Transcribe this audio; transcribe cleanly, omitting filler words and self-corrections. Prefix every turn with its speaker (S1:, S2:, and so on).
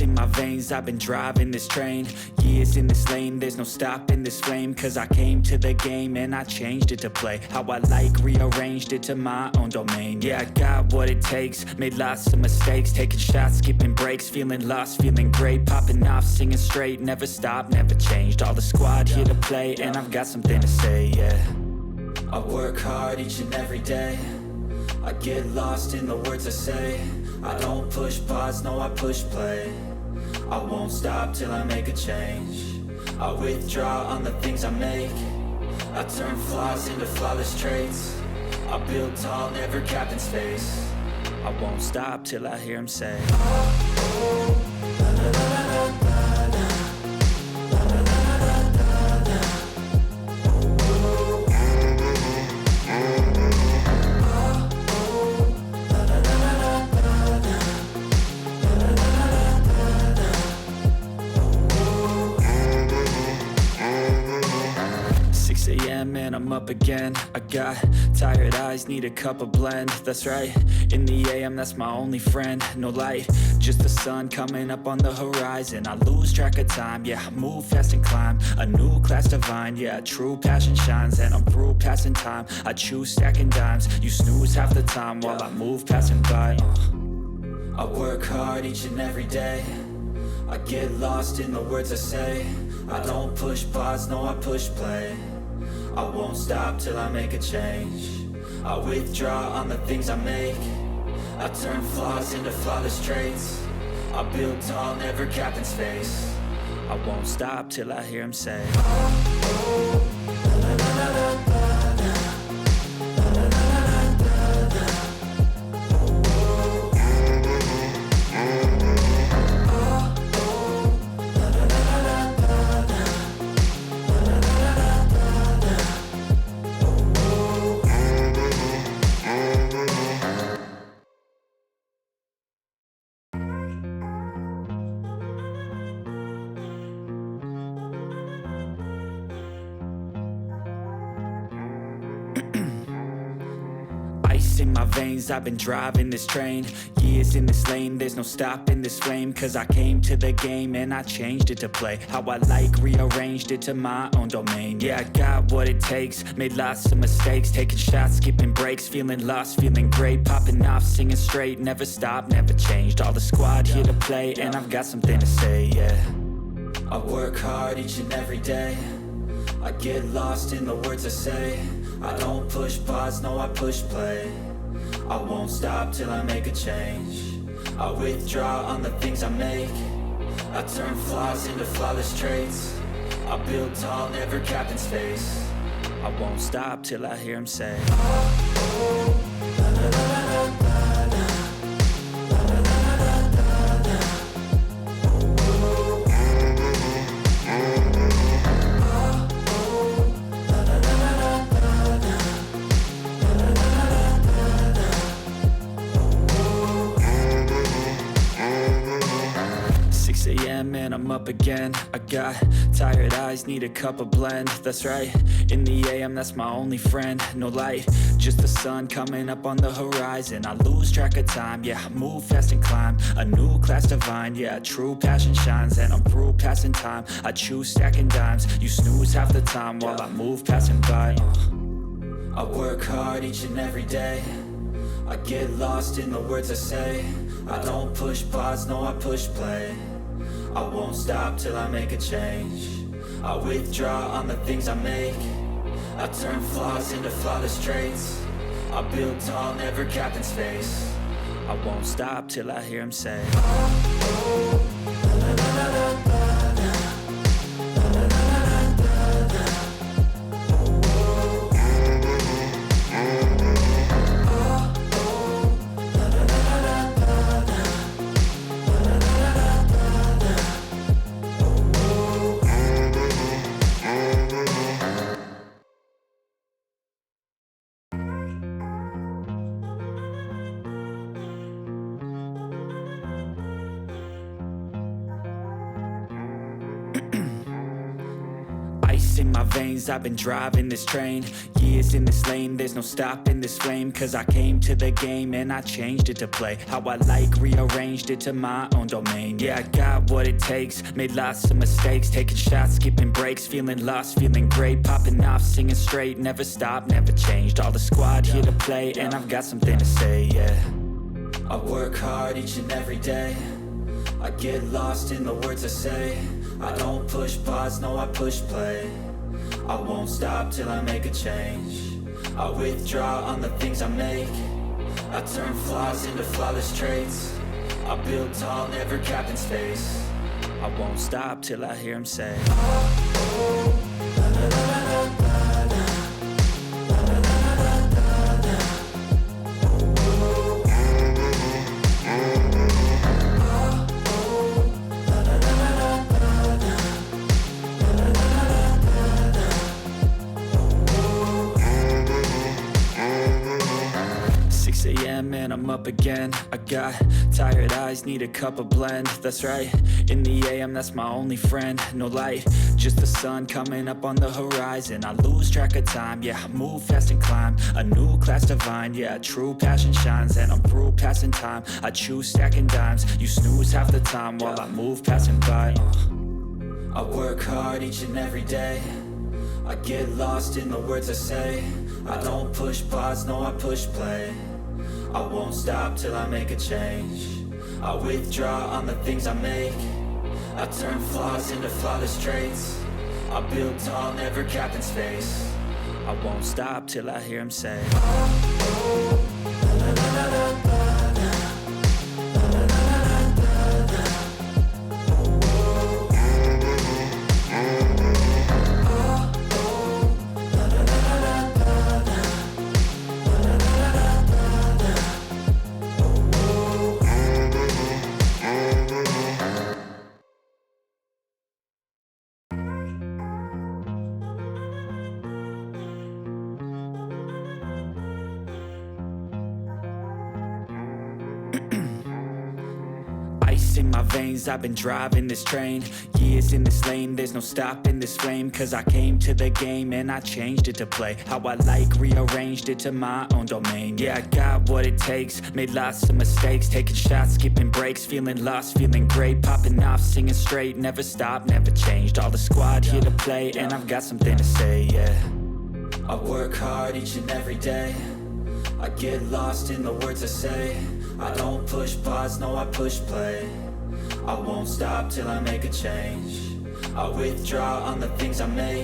S1: in my veins, I've been driving this train. Years in this lane, there's no stopping this flame. Cause I came to the game and I changed it to play how I like, rearranged it to my own domain. Yeah, I got what it takes, made lots of mistakes, taking shots, skipping breaks, feeling lost, feeling great, popping off, singing straight, never stopped, never changed. All the squad here to play, and I've got something to say, yeah. I work hard each and every day, I get lost in the words I say. I don't push pause, no I push play. I won't stop till I make a change. I withdraw on the things I make. I turn flaws into flawless traits. I build tall, never capped in space. I won't stop till I hear him say, oh, la, la, la, la, la. Man, I'm up again. I got tired eyes, need a cup of blend. That's right, in the AM, that's my only friend. No light, just the sun coming up on the horizon. I lose track of time, yeah, I move fast and climb a new class divine, yeah, true passion shines. And I'm through passing time, I choose stacking dimes. You snooze half the time while I move passing by. I work hard each and every day, I get lost in the words I say. I don't push pause, no I push play. I won't stop till I make a change. I withdraw on the things I make. I turn flaws into flawless traits. I build tall, never capped in space. I won't stop till I hear him say, oh, oh, la, la, la, la, la. In my veins, I've been driving this train. Years in this lane, there's no stopping this flame. Cause I came to the game and I changed it to play how I like, rearranged it to my own domain. Yeah, I got what it takes, made lots of mistakes, taking shots, skipping breaks, feeling lost, feeling great, popping off, singing straight, never stopped, never changed. All the squad here to play, and I've got something to say, yeah. I work hard each and every day, I get lost in the words I say. I don't push pause, no I push play. I won't stop till I make a change. I withdraw on the things I make. I turn flaws into flawless traits. I build tall, never capped in space. I won't stop till I hear him say, oh, oh, la, la, la, la, la. Man, I'm up again. I got tired eyes, need a cup of blend. That's right, in the AM, that's my only friend. No light, just the sun coming up on the horizon. I lose track of time, yeah, I move fast and climb a new class divine, yeah, true passion shines. And I'm through passing time, I choose stacking dimes. You snooze half the time while I move passing by. I work hard each and every day, I get lost in the words I say. I don't push pause, no I push play. I won't stop till I make a change. I withdraw on the things I make. I turn flaws into flawless traits. I build tall, never capped in space. I won't stop till I hear him say, oh, oh, la, la, la, la, la. Ice in my veins, I've been driving this train. Years in this lane, there's no stopping this flame. Cause I came to the game and I changed it to play how I like, rearranged it to my own domain. Yeah, I got what it takes, made lots of mistakes, taking shots, skipping breaks, feeling lost, feeling great, popping off, singing straight, never stopped, never changed. All the squad here to play, and I've got something to say, yeah. I work hard each and every day, I get lost in the words I say. I don't push pause, no I push play. I won't stop till I make a change. I withdraw on the things I make. I turn flaws into flawless traits. I build tall, never capped in space. I won't stop till I hear him say, oh, oh, la, la, la, la, la. And I'm up again. I got tired eyes, need a cup of blend. That's right, in the AM, that's my only friend. No light, just the sun coming up on the horizon. I lose track of time, yeah, I move fast and climb a new class divine, yeah, true passion shines. And I'm through passing time, I choose stacking dimes. You snooze half the time while I move passing by. I work hard each and every day, I get lost in the words I say. I don't push pause, no I push play. I won't stop till I make a change. I withdraw on the things I make. I turn flaws into flawless traits. I build tall, never capped in space. I won't stop till I hear him say, oh, oh, la, la, la, la, la. Ice in my veins, I've been driving this train. Years in this lane, there's no stopping this flame. Cause I came to the game and I changed it to play how I like, rearranged it to my own domain. Yeah, I got what it takes, made lots of mistakes, taking shots, skipping breaks, feeling lost, feeling great, popping off, singing straight, never stopped, never changed. All the squad here to play, and I've got something to say, yeah. I work hard each and every day, I get lost in the words I say. I don't push pause, no I push play. I won't stop till I make a change. I withdraw on the things I make.